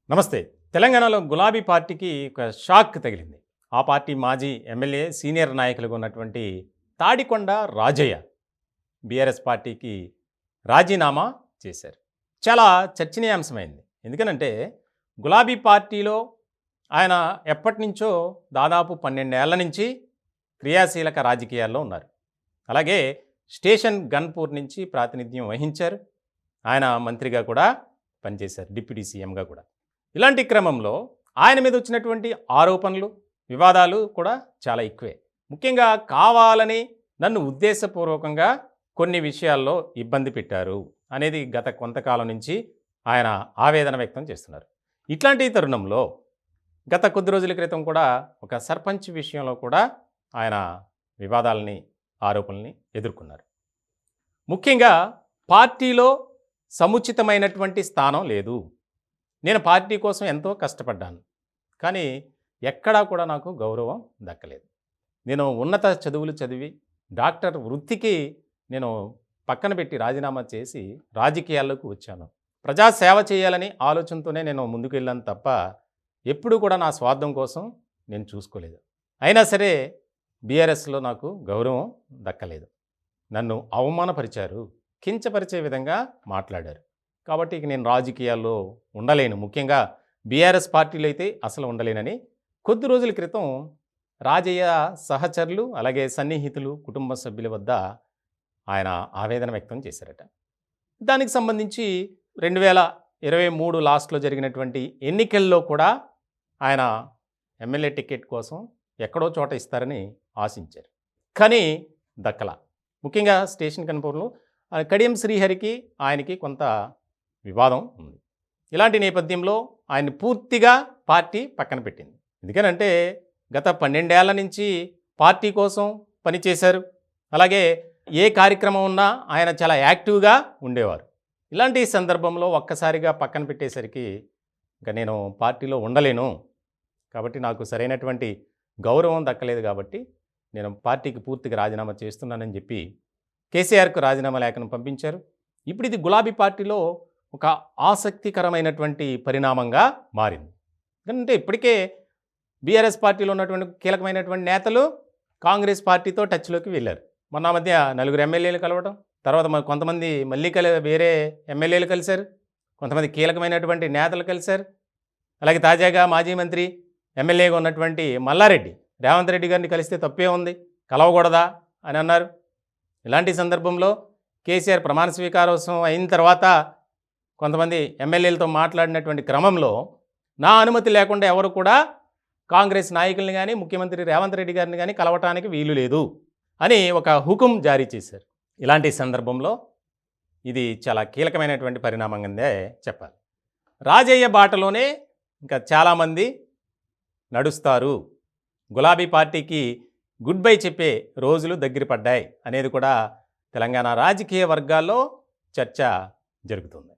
నమస్తే. తెలంగాణలో గులాబీ పార్టీకి ఒక షాక్ తగిలింది. ఆ పార్టీ మాజీ ఎమ్మెల్యే, సీనియర్ నాయకులుగా ఉన్నటువంటి తాడికొండ రాజయ్య బీఆర్ఎస్ పార్టీకి రాజీనామా చేశారు. చాలా చర్చనీయాంశమైంది. ఎందుకనంటే గులాబీ పార్టీలో ఆయన ఎప్పటినుంచో దాదాపు 12 ఏళ్ల నుంచి క్రియాశీలక రాజకీయాల్లో ఉన్నారు. అలాగే స్టేషన్ గన్పూర్ నుంచి ప్రాతినిధ్యం వహించారు. ఆయన మంత్రిగా కూడా పనిచేశారు. డిప్యూటీ సీఎంగా కూడా. ఇలాంటి క్రమంలో ఆయన మీద వచ్చినటువంటి ఆరోపణలు, వివాదాలు కూడా చాలా ఎక్కువే. ముఖ్యంగా కావాలని నన్ను ఉద్దేశపూర్వకంగా కొన్ని విషయాల్లో ఇబ్బంది పెట్టారు అనేది గత కొంతకాలం నుంచి ఆయన ఆవేదన వ్యక్తం చేస్తున్నారు. ఇట్లాంటి తరుణంలో గత కొద్ది రోజుల క్రితం కూడా ఒక సర్పంచ్ విషయంలో కూడా ఆయన వివాదాలని, ఆరోపణల్ని ఎదుర్కొన్నారు. ముఖ్యంగా పార్టీలో సముచితమైనటువంటి స్థానం లేదు. నేను పార్టీ కోసం ఎంతో కష్టపడ్డాను. కానీ ఎక్కడా కూడా నాకు గౌరవం దక్కలేదు. నేను ఉన్నత చదువులు చదివి డాక్టర్ వృత్తికి నేను పక్కన పెట్టి రాజీనామా చేసి రాజకీయాల్లోకి వచ్చాను. ప్రజాసేవ చేయాలని ఆలోచనతోనే నేను ముందుకు వెళ్ళాను తప్ప ఎప్పుడూ కూడా నా స్వార్థం కోసం నేను చూసుకోలేదు. అయినా సరే బీఆర్ఎస్లో నాకు గౌరవం దక్కలేదు. నన్ను అవమానపరిచారు, కించపరిచే విధంగా మాట్లాడారు. కాబట్టి ఇక నేను రాజకీయాల్లో ఉండలేను. ముఖ్యంగా బీఆర్ఎస్ పార్టీలో అయితే అసలు ఉండలేనని కొద్ది రోజుల క్రితం రాజయ్య సహచరులు, అలాగే సన్నిహితులు, కుటుంబ సభ్యుల వద్ద ఆయన ఆవేదన వ్యక్తం చేశారట. దానికి సంబంధించి 2023 లాస్ట్లో జరిగినటువంటి ఎన్నికల్లో కూడా ఆయన ఎమ్మెల్యే టికెట్ కోసం ఎక్కడో చోట ఇస్తారని ఆశించారు. కానీ దక్కల. ముఖ్యంగా స్టేషన్ కన్పూర్లో కడియం శ్రీహరికి ఆయనకి కొంత వివాదం ఉంది. ఇలాంటి నేపథ్యంలో ఆయన్ని పూర్తిగా పార్టీ పక్కన పెట్టింది. ఎందుకనంటే గత 12 ఏళ్ల నుంచి పార్టీ కోసం పనిచేశారు. అలాగే ఏ కార్యక్రమం ఉన్నా ఆయన చాలా యాక్టివ్గా ఉండేవారు. ఇలాంటి సందర్భంలో ఒక్కసారిగా పక్కన పెట్టేసరికి ఇంకా నేను పార్టీలో ఉండలేను, కాబట్టి నాకు సరైనటువంటి గౌరవం దక్కలేదు, కాబట్టి నేను పార్టీకి పూర్తిగా రాజీనామా చేస్తున్నానని చెప్పి కేసీఆర్కు రాజీనామా లేఖను పంపించారు. ఇప్పుడు ఇది గులాబీ పార్టీలో ఒక ఆసక్తికరమైనటువంటి పరిణామంగా మారింది. ఎందుకంటే ఇప్పటికే బీఆర్ఎస్ పార్టీలో ఉన్నటువంటి కీలకమైనటువంటి నేతలు కాంగ్రెస్ పార్టీతో టచ్లోకి వెళ్ళారు. మొన్న మధ్య 4 ఎమ్మెల్యేలు కలవడం, తర్వాత కొంతమంది మళ్ళీ వేరే ఎమ్మెల్యేలు కలిశారు, కొంతమంది కీలకమైనటువంటి నేతలు కలిశారు. అలాగే తాజాగా మాజీ మంత్రి, ఎమ్మెల్యేగా ఉన్నటువంటి మల్లారెడ్డి రేవంత్ రెడ్డి గారిని కలిస్తే తప్పే ఉంది, కలవకూడదా అని అన్నారు. ఇలాంటి సందర్భంలో కేసీఆర్ ప్రమాణ స్వీకారోత్సవం అయిన తర్వాత కొంతమంది ఎమ్మెల్యేలతో మాట్లాడినటువంటి క్రమంలో నా అనుమతి లేకుండా ఎవరు కూడా కాంగ్రెస్ నాయకుల్ని కానీ, ముఖ్యమంత్రి రేవంత్ రెడ్డి గారిని కానీ కలవటానికి వీలు లేదు అని ఒక హుకుం జారీ చేశారు. ఇలాంటి సందర్భంలో ఇది చాలా కీలకమైనటువంటి పరిణామంగానే చెప్పాలి. రాజయ్య బాటలోనే ఇంకా చాలామంది నడుస్తారు. గులాబీ పార్టీకి గుడ్ బై చెప్పే రోజులు దగ్గర పడ్డాయి అనేది కూడా తెలంగాణ రాజకీయ వర్గాల్లో చర్చ జరుగుతుంది.